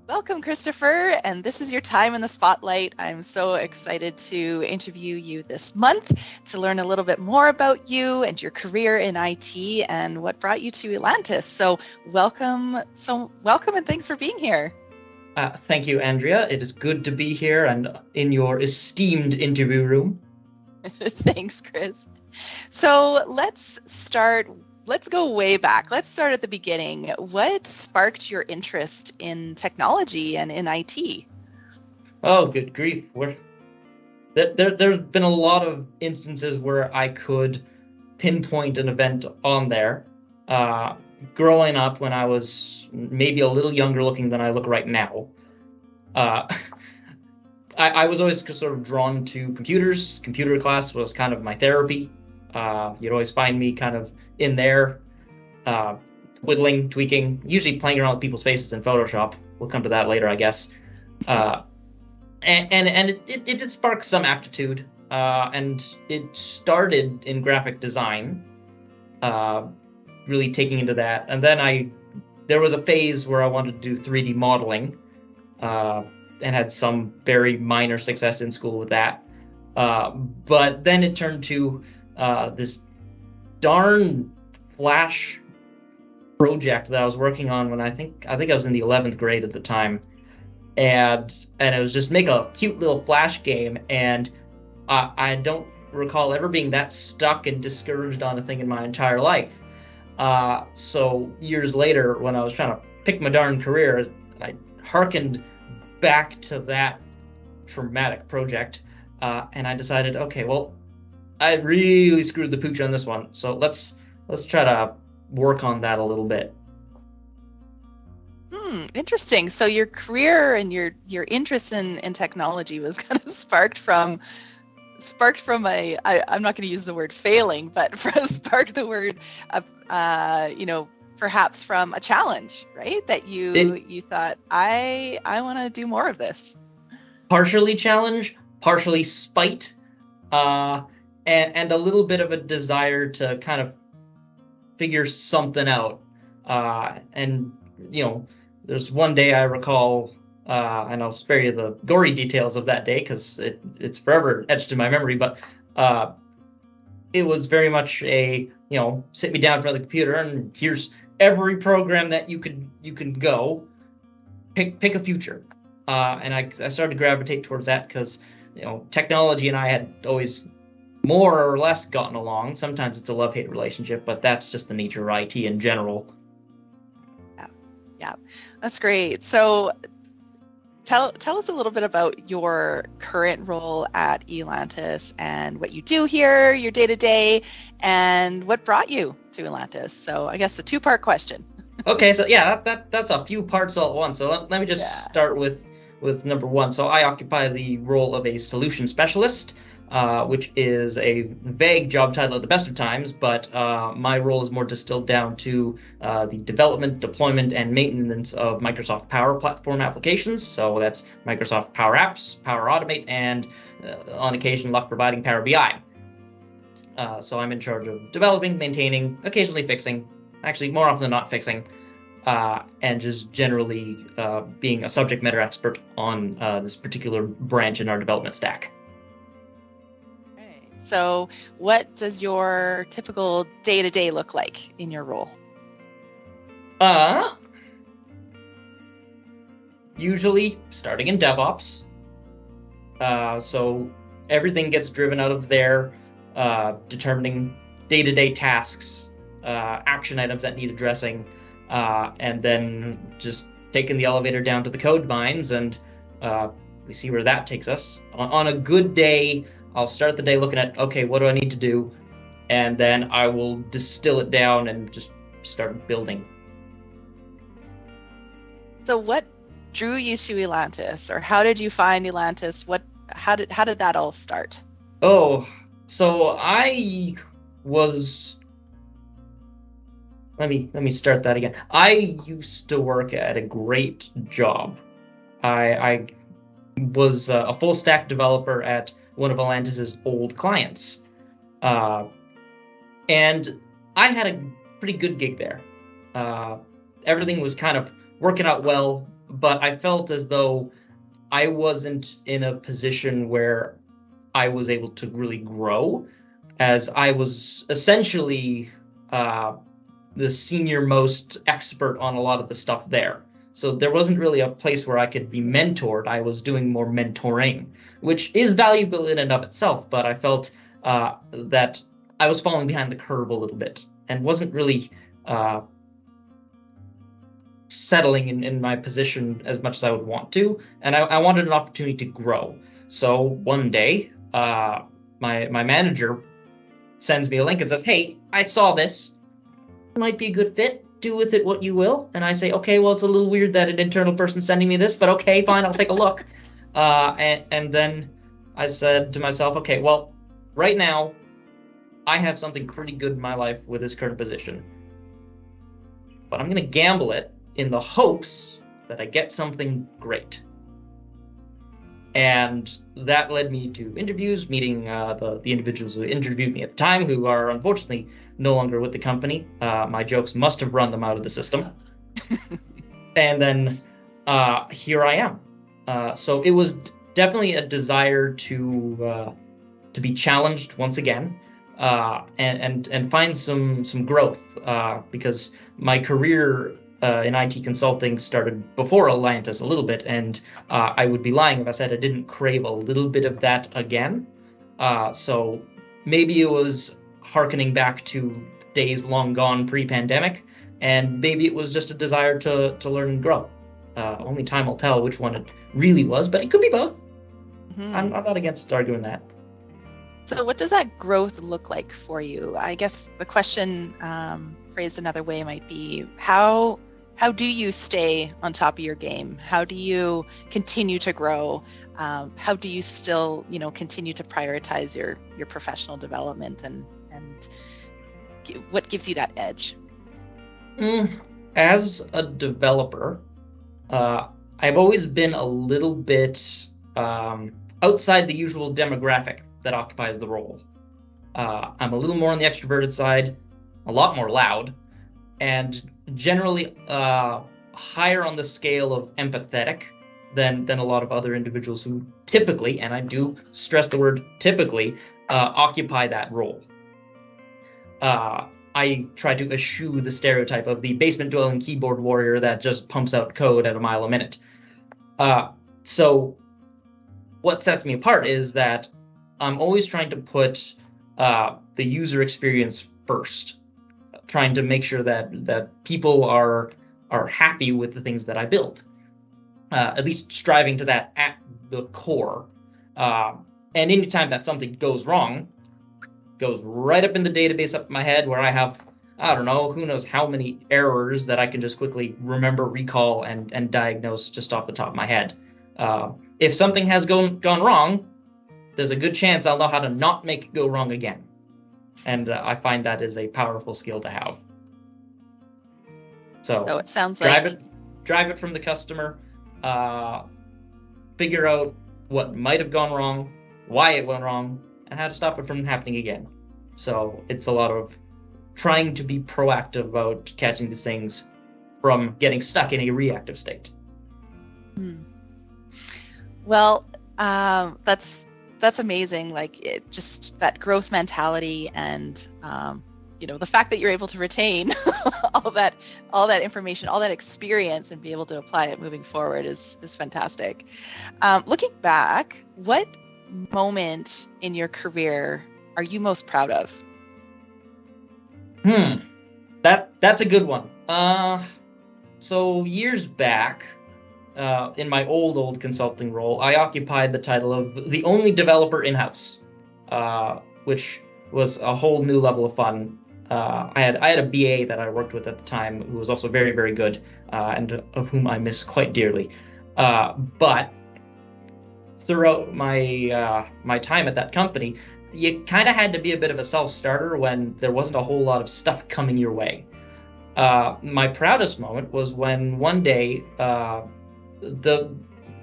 Welcome, Kristopher, and this is your time in the spotlight. I'm so excited to interview you this month to learn a little bit more about you and your career in IT and what brought you to Elantis. So welcome and thanks for being here. Thank you, Andrea. It is good to be here and in your esteemed interview room. Thanks, Chris. So let's go way back. Let's start at the beginning. What sparked your interest in technology and in IT? Oh, good grief. There's been a lot of instances where I could pinpoint an event on there. Growing up when I was maybe a little younger looking than I look right now, I was always sort of drawn to computers. Computer class was kind of my therapy. You'd always find me kind of in there, whittling, tweaking, usually playing around with people's faces in Photoshop. We'll come to that later, I guess. And it did spark some aptitude, and it started in graphic design, really taking into that. And then there was a phase where I wanted to do 3D modeling, and had some very minor success in school with that. But then it turned to this darn Flash project that I was working on when I think I was in the 11th grade at the time, and it was just make a cute little Flash game, and I don't recall ever being that stuck and discouraged on a thing in my entire life. So years later, when I was trying to pick my darn career, I hearkened back to that traumatic project, and I decided, okay, well, I really screwed the pooch on this one, so let's try to work on that a little bit. Interesting. So your career and your interest in technology was kind of sparked from I'm not going to use the word failing, but sparked the word, perhaps from a challenge, right? That you thought, I want to do more of this. Partially challenge, partially spite, and a little bit of a desire to kind of figure something out. And there's one day I recall, and I'll spare you the gory details of that day because it's forever etched in my memory, but it was very much a, sit me down in front of the computer and here's every program that you can go, pick a future. And I started to gravitate towards that because, technology and I had always more or less gotten along. Sometimes it's a love-hate relationship, but that's just the nature of IT in general. Yeah, that's great. So tell us a little bit about your current role at Elantis and what you do here, your day-to-day, and what brought you to Elantis. So I guess a two-part question. Okay, so yeah, that's a few parts all at once. So let me just start with number one. So I occupy the role of a solution specialist, which is a vague job title at the best of times, but my role is more distilled down to the development, deployment, and maintenance of Microsoft Power Platform applications. So that's Microsoft Power Apps, Power Automate, and on occasion, luck providing Power BI. So I'm in charge of developing, maintaining, occasionally fixing, actually more often than not fixing, and just generally being a subject matter expert on this particular branch in our development stack. So what does your typical day-to-day look like in your role? Usually starting in DevOps. So everything gets driven out of there, determining day-to-day tasks, action items that need addressing, and then just taking the elevator down to the code mines, and we see where that takes us. On a good day, I'll start the day looking at, okay, what do I need to do? And then I will distill it down and just start building. So what drew you to Elantis, or how did you find Elantis? How did that all start? Oh, so I was... Let me start that again. I used to work at a great job. I was a full stack developer at one of Elantis' old clients. And I had a pretty good gig there. Everything was kind of working out well. but I felt as though I wasn't in a position where I was able to really grow, as I was essentially the senior most expert on a lot of the stuff there. So there wasn't really a place where I could be mentored. I was doing more mentoring, which is valuable in and of itself, but I felt that I was falling behind the curve a little bit and wasn't really settling in my position as much as I would want to, and I wanted an opportunity to grow. So one day, my manager sends me a link and says, "Hey, I saw this. It might be a good fit. Do with it what you will." And I say, "Okay, well, it's a little weird that an internal person's sending me this, but okay, fine, I'll take a look." And then I said to myself, "Okay, well, right now, I have something pretty good in my life with this current position, but I'm going to gamble it in the hopes that I get something great." And that led me to interviews, meeting the individuals who interviewed me at the time, who are unfortunately no longer with the company. My jokes must have run them out of the system. And then here I am. So it was definitely a desire to be challenged once again, and find some growth, because my career in IT consulting started before Elantis a little bit, and I would be lying if I said I didn't crave a little bit of that again. So maybe it was hearkening back to days long gone pre-pandemic, and maybe it was just a desire to learn and grow. Only time will tell which one it really was, but it could be both. Mm-hmm. I'm not against arguing that. So what does that growth look like for you? I guess the question phrased another way might be, how do you stay on top of your game? How do you continue to grow? How do you still, continue to prioritize your professional development, and what gives you that edge? As a developer, I've always been a little bit outside the usual demographic that occupies the role. I'm a little more on the extroverted side, a lot more loud, and generally higher on the scale of empathetic than a lot of other individuals who typically, and I do stress the word typically, occupy that role. I try to eschew the stereotype of the basement-dwelling keyboard warrior that just pumps out code at a mile a minute. So what sets me apart is that I'm always trying to put the user experience first, trying to make sure that people are happy with the things that I build, at least striving to that at the core. And anytime that something goes wrong, goes right up in the database up in my head, where I have, I don't know, who knows how many errors that I can just quickly remember, recall, and diagnose just off the top of my head. If something has gone wrong, there's a good chance I'll know how to not make it go wrong again. And I find that is a powerful skill to have. So it sounds drive it from the customer, figure out what might have gone wrong, why it went wrong, and how to stop it from happening again. So it's a lot of trying to be proactive about catching these things from getting stuck in a reactive state. Well, that's amazing. Like, just that growth mentality, and the fact that you're able to retain all that information, all that experience, and be able to apply it moving forward is fantastic. Looking back, what moment in your career are you most proud of? That's a good one. So years back, in my old consulting role, I occupied the title of the only developer in-house, which was a whole new level of fun. I had a BA that I worked with at the time who was also very, very good, and of whom I miss quite dearly. But throughout my time at that company, you kind of had to be a bit of a self-starter when there wasn't a whole lot of stuff coming your way. My proudest moment was when one day the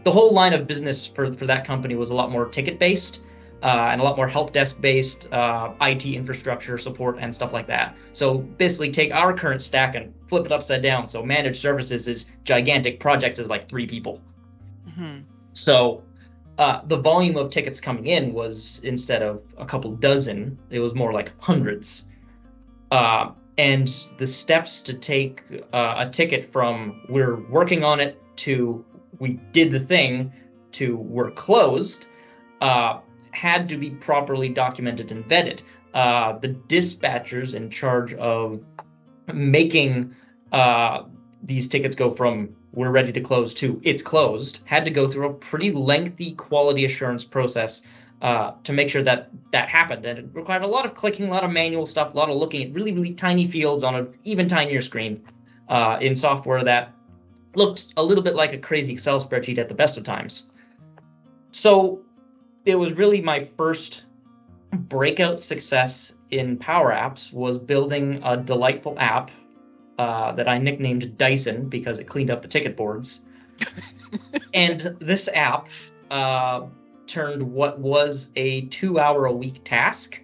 whole line of business for that company was a lot more ticket-based, and a lot more help desk based IT infrastructure support and stuff like that. So basically take our current stack and flip it upside down. So managed services is gigantic, projects is like 3 people. Mm-hmm. So the volume of tickets coming in was, instead of a couple dozen, it was more like hundreds. And the steps to take a ticket from we're working on it to we did the thing to we're closed had to be properly documented and vetted. The dispatchers in charge of making these tickets go from we're ready to close to it's closed had to go through a pretty lengthy quality assurance process to make sure that that happened. And it required a lot of clicking, a lot of manual stuff, a lot of looking at really, really tiny fields on an even tinier screen in software that looked a little bit like a crazy Excel spreadsheet at the best of times. So it was really my first breakout success in Power Apps was building a delightful app that I nicknamed Dyson because it cleaned up the ticket boards. And this app turned what was a 2-hour-a-week task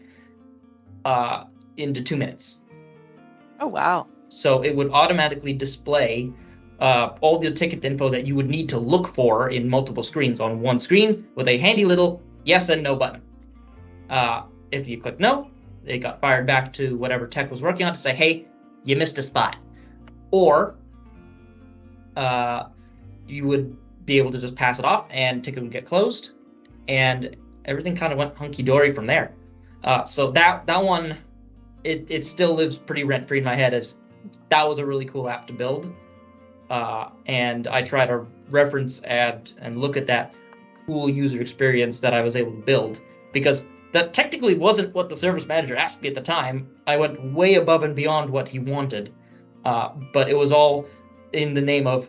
into 2 minutes. Oh, wow. So it would automatically display all the ticket info that you would need to look for in multiple screens on one screen with a handy little yes and no button. If you click no, it got fired back to whatever tech was working on to say, hey, you missed a spot. Or you would be able to just pass it off and ticket would get closed, and everything kind of went hunky-dory from there. So that one, it still lives pretty rent-free in my head as that was a really cool app to build. And I try to reference and look at that cool user experience that I was able to build, because that technically wasn't what the service manager asked me at the time. I went way above and beyond what he wanted, but it was all in the name of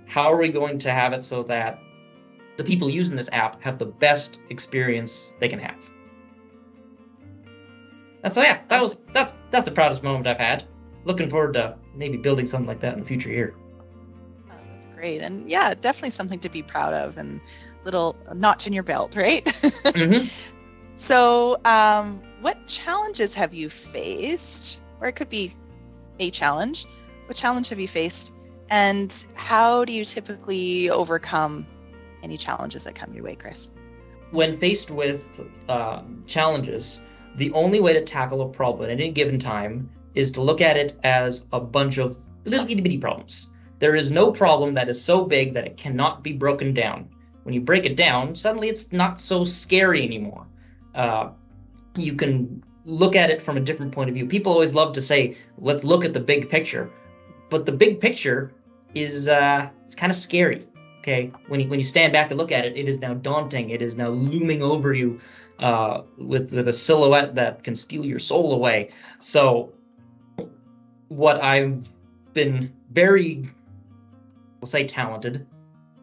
how are we going to have it so that the people using this app have the best experience they can have. And so yeah, that's the proudest moment I've had. Looking forward to maybe building something like that in the future here. Oh, that's great. And yeah, definitely something to be proud of and little notch in your belt, right? Mm-hmm. So what challenges have you faced, or it could be a challenge, what challenge have you faced, and how do you typically overcome any challenges that come your way, Chris? When faced with challenges, the only way to tackle a problem at any given time is to look at it as a bunch of little itty-bitty problems. There is no problem that is so big that it cannot be broken down. When you break it down, suddenly it's not so scary anymore. You can look at it from a different point of view. People always love to say, let's look at the big picture. But the big picture is it's kind of scary. Okay, when you stand back and look at it, it is now daunting. It is now looming over you with a silhouette that can steal your soul away. So what I've been very, we'll say talented,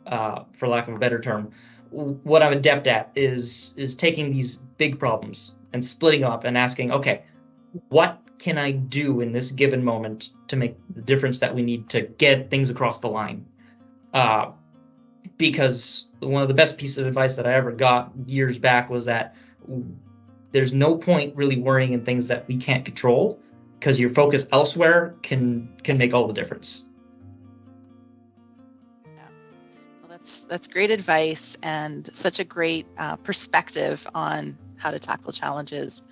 for lack of a better term, what I'm adept at is taking these big problems and splitting up and asking, okay, what can I do in this given moment to make the difference that we need to get things across the line? Because one of the best pieces of advice that I ever got years back was that there's no point really worrying in things that we can't control, because your focus elsewhere can make all the difference. Yeah. Well, that's great advice and such a great perspective on how to tackle challenges.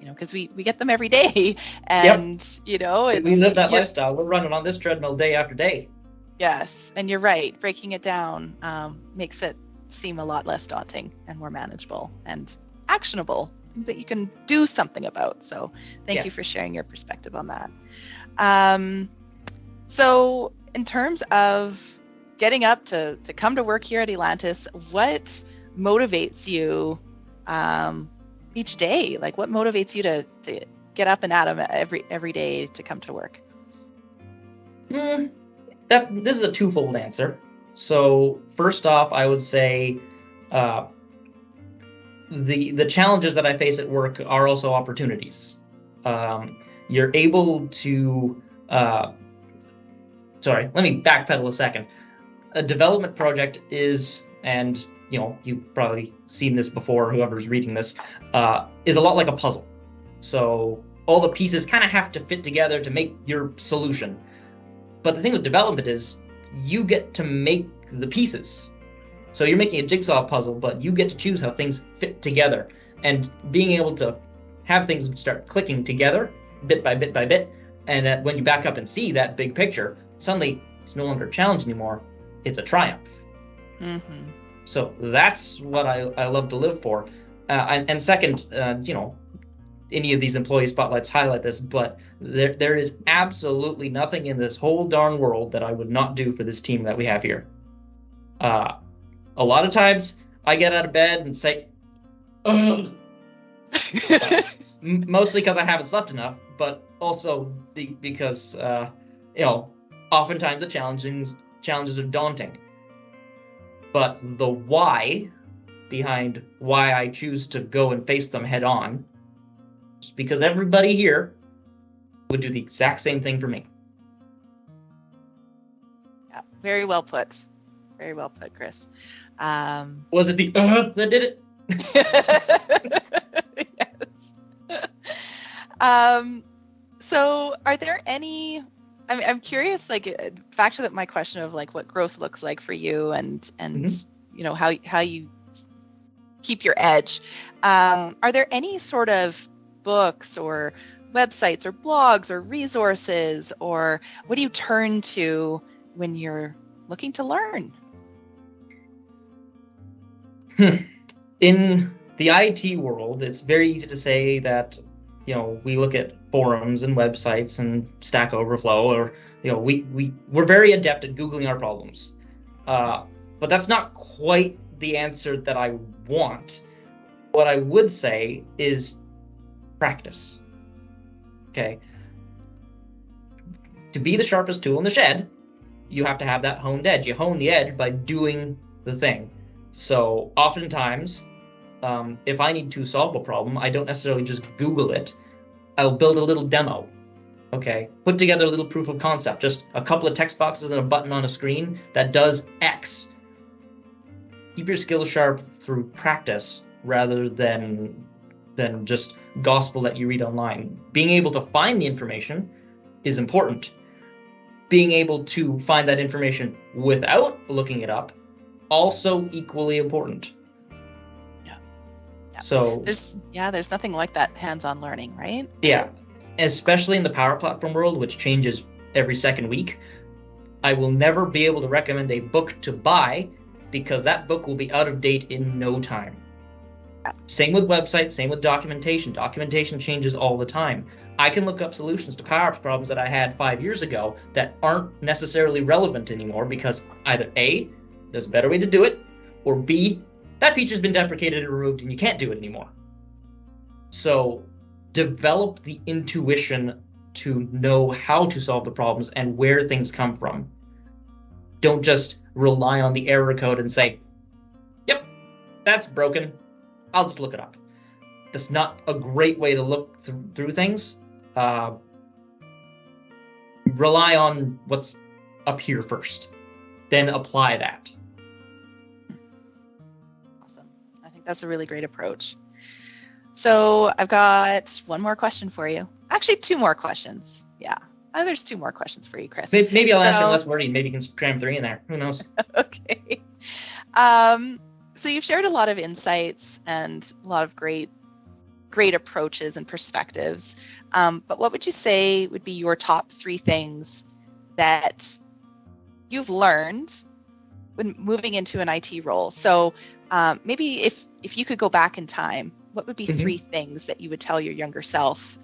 Because we get them every day, and Yep. We live that lifestyle. We're running on this treadmill day after day. Yes, and you're right. Breaking it down makes it seem a lot less daunting and more manageable and actionable, things that you can do something about. So thank you for sharing your perspective on that. So in terms of getting up to come to work here at Elantis, what motivates you each day? Like, what motivates you to get up and at 'em every day to come to work? This is a twofold answer. So first off, I would say the challenges that I face at work are also opportunities. You're able to sorry, let me backpedal a second. A development project is, and you've probably seen this before, whoever's reading this, is a lot like a puzzle. So all the pieces kind of have to fit together to make your solution. But the thing with development is you get to make the pieces. So you're making a jigsaw puzzle, but you get to choose how things fit together. And being able to have things start clicking together bit by bit by bit, and when you back up and see that big picture, suddenly it's no longer a challenge anymore. It's a triumph. Mm-hmm. So that's what I love to live for. And second, any of these employee spotlights highlight this, but there is absolutely nothing in this whole darn world that I would not do for this team that we have here. A lot of times I get out of bed and say, ugh. Mostly because I haven't slept enough, but also because, oftentimes the challenges are daunting. But the why behind why I choose to go and face them head on is because everybody here would do the exact same thing for me. Yeah, very well put. Very well put, Chris. Was it the that did it? Yes. So are there any, I'm curious, back to my question of what growth looks like for you and mm-hmm. How you keep your edge. Are there any sort of books or websites or blogs or resources, or what do you turn to when you're looking to learn? In the IT world, it's very easy to say that, we look at forums and websites and Stack Overflow, or, we're very adept at Googling our problems. But that's not quite the answer that I want. What I would say is practice. Okay. To be the sharpest tool in the shed, you have to have that honed edge. You hone the edge by doing the thing. So oftentimes, if I need to solve a problem, I don't necessarily just Google it. I'll build a little demo. Okay, put together a little proof of concept, just a couple of text boxes and a button on a screen that does X. Keep your skills sharp through practice rather than just gospel that you read online. Being able to find the information is important. Being able to find that information without looking it up, also equally important. Yeah. So there's nothing like that hands-on learning, right? Yeah. Especially in the Power Platform world, which changes every second week, I will never be able to recommend a book to buy because that book will be out of date in no time. Yeah. Same with websites, same with documentation. Documentation changes all the time. I can look up solutions to Power Apps problems that I had 5 years ago that aren't necessarily relevant anymore because either A, there's a better way to do it, or B, that feature's been deprecated and removed and you can't do it anymore. So develop the intuition to know how to solve the problems and where things come from. Don't just rely on the error code and say, yep, that's broken. I'll just look it up. That's not a great way to look through things. Rely on what's up here first, then apply that. Awesome. I think that's a really great approach. So I've got one more question for you. Actually, two more questions. Yeah. There's two more questions for you, Chris. Maybe I'll answer less wordy. Maybe you can cram 3 in there. Who knows? Okay. So you've shared a lot of insights and a lot of great approaches and perspectives. But what would you say would be your top 3 things that you've learned when moving into an IT role? So maybe if you could go back in time, what would be 3 things that you would tell your younger self,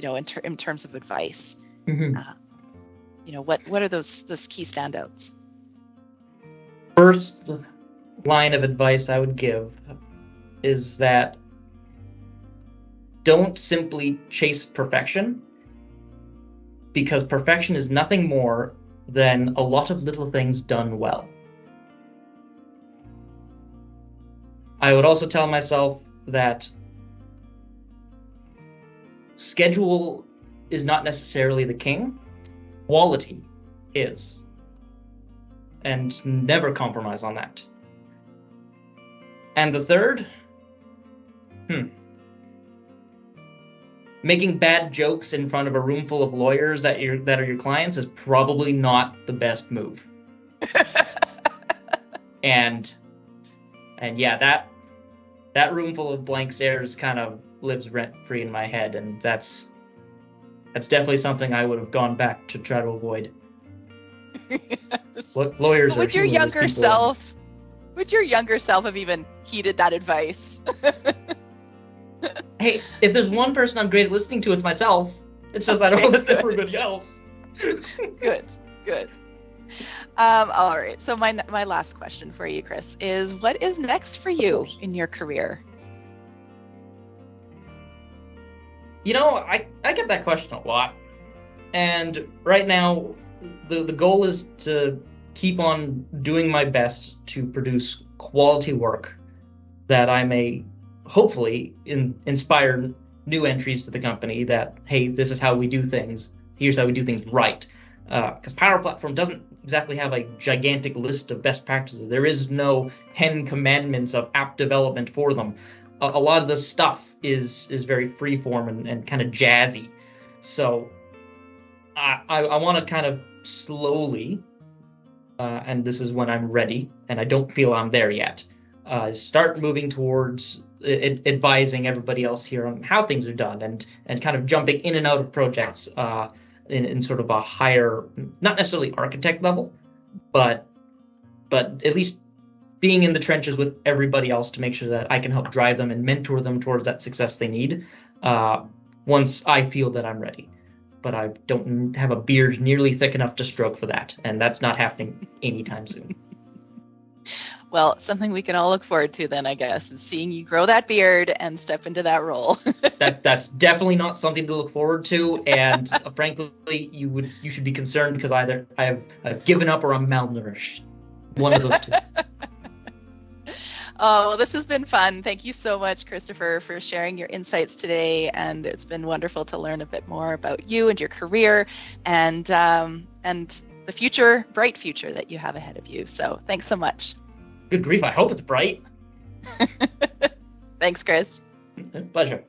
in terms of advice? What are those key standouts? First line of advice I would give is that don't simply chase perfection, because perfection is nothing more than a lot of little things done well. I would also tell myself that schedule is not necessarily the king. Quality is. and never compromise on that. And the third, making bad jokes in front of a room full of lawyers that are your clients is probably not the best move. and yeah, that room full of blank stares kind of lives rent free in my head, and that's definitely something I would have gone back to try to avoid. Yes. Lawyers are Would your humorless younger people. self have even heeded that advice? Hey, if there's one person I'm great at listening to, it's myself. It's just I don't listen to everybody else. Good. All right. So my last question for you, Chris, is what is next for you in your career? You know, I get that question a lot. And right now, the goal is to keep on doing my best to produce quality work that I may hopefully inspire new entries to the company that, hey, this is how we do things. Here's how we do things right. Because Power Platform doesn't exactly have a gigantic list of best practices. There is no 10 commandments of app development for them. A lot of the stuff is very freeform and kind of jazzy. So I want to kind of slowly, and this is when I'm ready, and I don't feel I'm there yet, start moving towards advising everybody else here on how things are done and kind of jumping in and out of projects in sort of a higher, not necessarily architect level, but at least being in the trenches with everybody else to make sure that I can help drive them and mentor them towards that success they need once I feel that I'm ready. But I don't have a beard nearly thick enough to stroke for that, and that's not happening anytime soon. Well, something we can all look forward to then, I guess, is seeing you grow that beard and step into that role. That's definitely not something to look forward to, and frankly, you should be concerned because either I've given up or I'm malnourished. One of those two. Oh, well, this has been fun. Thank you so much, Kristopher, for sharing your insights today, and it's been wonderful to learn a bit more about you and your career and the future, bright future that you have ahead of you. So thanks so much. Good grief, I hope it's bright. Thanks, Chris. Pleasure.